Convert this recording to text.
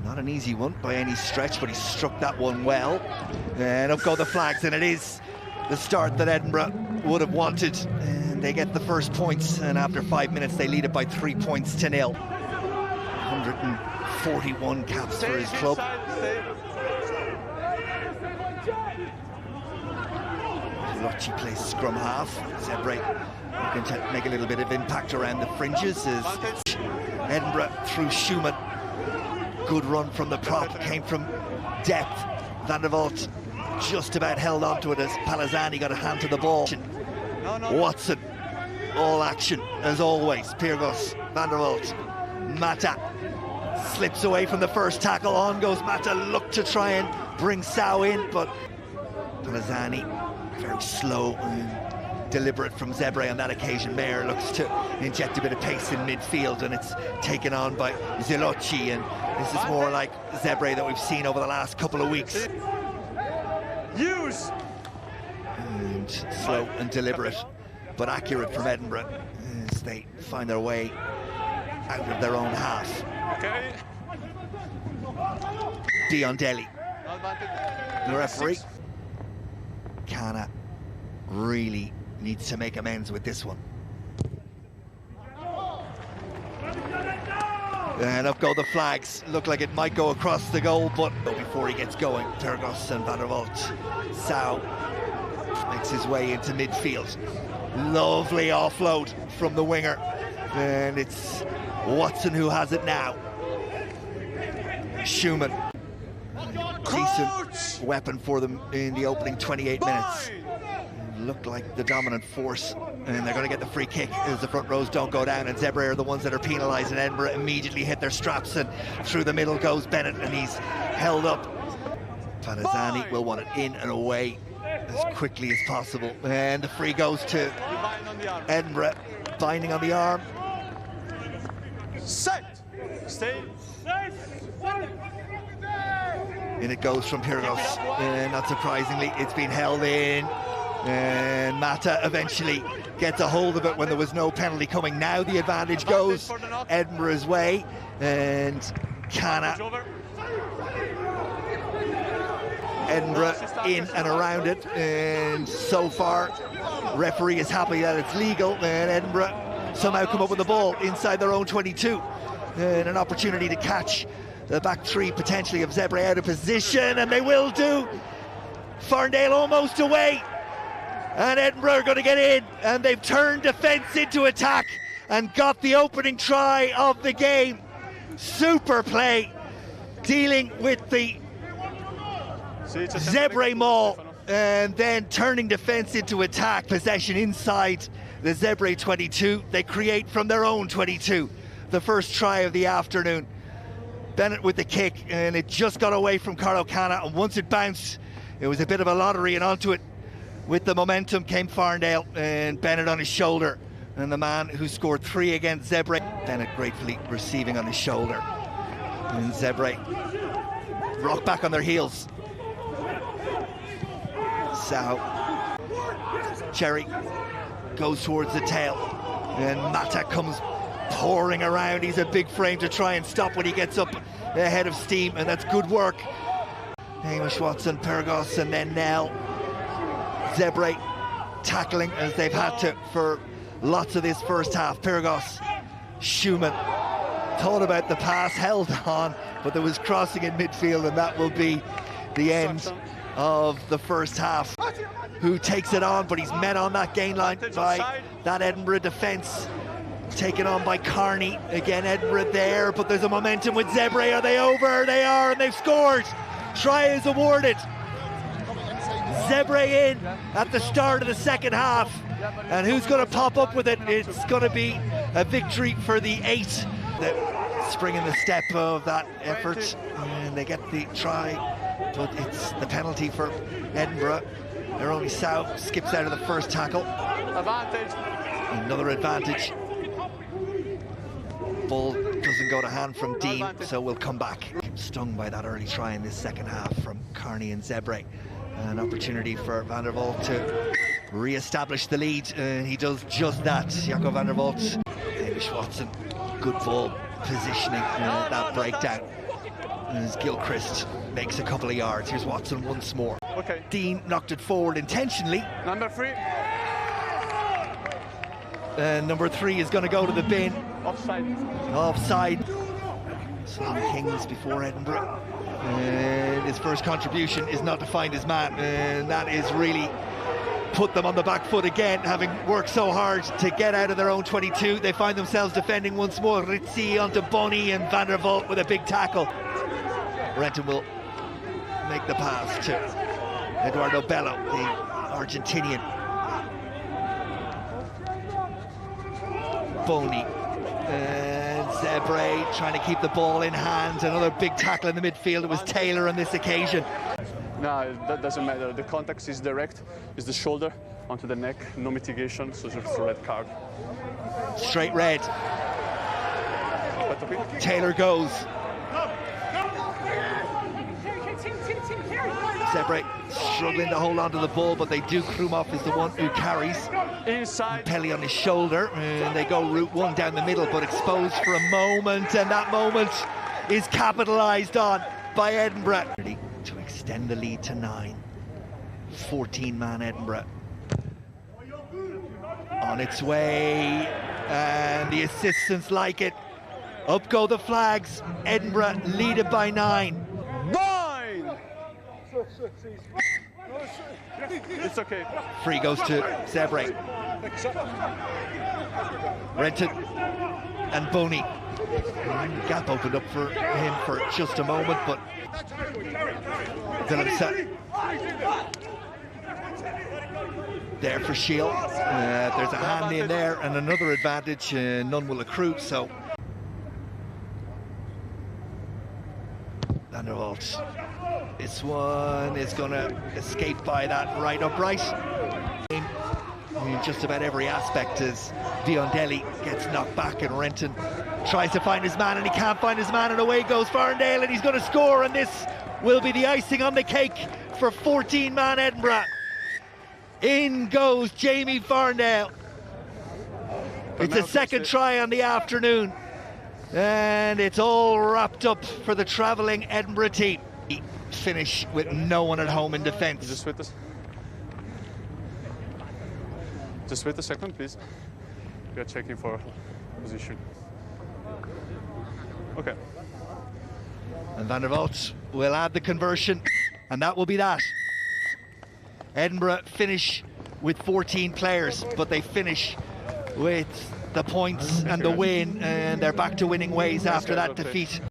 Not an easy one by any stretch, but he struck that one well. And up go the flags, and it is the start that Edinburgh would have wanted. And they get the first points, and after 5 minutes they lead it by 3 points to 0. 141 caps for his club. Lochy plays scrum half. Zebre looking to make a little bit of impact around the fringes as Edinburgh through Schumann. Good run from the prop, came from depth. Van der Vault just about held on to it as Palazzani got a hand to the ball. Watson, all action as always. Pyrgos, Van der Vault, Mata slips away from the first tackle. On goes Mata, looked to try and bring Sau in, but Palazzani very slow and deliberate from Zebre on that occasion. Mayer looks to inject a bit of pace in midfield, and it's taken on by Zelochi, and this is more like Zebre that we've seen over the last couple of weeks. And slow and deliberate, but accurate from Edinburgh as they find their way out of their own half. Okay. Deli, the referee. Kana really needs to make amends with this one. And up go the flags. Look like it might go across the goal, but before he gets going, Pyrgos and Van der Vault. Sau makes his way into midfield. Lovely offload from the winger. And it's Watson who has it now. Schumann. Decent weapon for them in the opening 28 minutes. Looked like the dominant force, and they're going to get the free kick as the front rows don't go down, and Zebre are the ones that are penalised, and Edinburgh immediately hit their straps, and through the middle goes Bennett, and he's held up. Palazzani will want it in and away as quickly as possible, and the free goes to Edinburgh, binding on the arm. Set! Stay! And it goes from Pyrgos, and not surprisingly, it's been held in. And Mata eventually gets a hold of it when there was no penalty coming. Now the advantage goes Edinburgh's way, and Kana. Edinburgh in and around it, and so far, referee is happy that it's legal, and Edinburgh somehow come up with the ball inside their own 22, and an opportunity to catch the back three potentially of Zebre out of position, and they will do. Farndale almost away, and Edinburgh are going to get in, and they've turned defence into attack and got the opening try of the game. Super play, dealing with the Zebre maul, and then turning defence into attack. Possession inside the Zebre 22. They create from their own 22 the first try of the afternoon. Bennett with the kick, and it just got away from Carlo Kana, and once it bounced, it was a bit of a lottery, and onto it with the momentum came Farndale, and Bennett on his shoulder, and the man who scored 3 against Zebre. Bennett gratefully receiving on his shoulder, and Zebre rock back on their heels. Sau Cherry goes towards the tail, and Mata comes pouring around. He's a big frame to try and stop when he gets up ahead of steam, and that's good work. Hamish Watson, Pyrgos, and then Nell. Zebre tackling as they've had to for lots of this first half. Pyrgos, Schumann thought about the pass, held on, but there was crossing in midfield, and that will be the end of the first half. Who takes it on, but he's met on that gain line by that Edinburgh defence. Taken on by Carney. Again, Edinburgh there, but there's a momentum with Zebre. Are they over? They are, and they've scored. Try is awarded. Zebre in at the start of the second half. And who's going to pop up with it? It's going to be a victory for the 8. The spring in the step of that effort, and they get the try, but it's the penalty for Edinburgh. Their only Sau skips out of the first tackle. Advantage. Another advantage. Ball doesn't go to hand from Dean, so we'll come back. Stung by that early try in this second half from Carney and Zebre. An opportunity for Van der Vault to re-establish the lead, and he does just that. Jaco Van der Vault. Hamish Watson, good ball positioning, that breakdown. as Gilchrist makes a couple of yards. Here's Watson once more. Okay. Dean knocked it forward intentionally. Number 3. Number 3 is going to go to the bin. Offside. Offside. Slim Kings before Edinburgh. His first contribution is not to find his man, and that is really put them on the back foot again, having worked so hard to get out of their own 22. They find themselves defending once more. Rizzi onto Boni, and Van der Vault with a big tackle. Renton will make the pass to Eduardo Bello, the Argentinian. Boni and Zebre trying to keep the ball in hand. Another big tackle in the midfield. It was Taylor on this occasion. No, that doesn't matter. The contact is direct, is the shoulder onto the neck, no mitigation, so it's a red card. Straight red. Taylor goes. Zebre struggling to hold on to the ball, but they do. Krumov is the one who carries. Inside. Pelly on his shoulder, and they go route one down the middle, but exposed for a moment, and that moment is capitalised on by Edinburgh to extend the lead to 9. 14-man Edinburgh on its way, and the assistants like it. Up go the flags. Edinburgh leaded by 9. It's okay. Free goes to Zebre. Renton and Boni. Gap opened up for him for just a moment, but Willemse there for Shield. There's a hand in there and another advantage. None will accrue, so Van der Vault. This one is going to escape by that right upright. In just about every aspect, as Biondelli gets knocked back and Renton tries to find his man and he can't find his man, and away goes Farndale, and he's going to score, and this will be the icing on the cake for 14-man Edinburgh. In goes Jamie Farndale. It's a second try on the afternoon, and it's all wrapped up for the travelling Edinburgh team. Finish with no one at home in defence. Just wait a second, please. We are checking for position. Okay. And Van der Vault will add the conversion, and that will be that. Edinburgh finish with 14 players, but they finish with the points and the win, and they're back to winning ways after that defeat.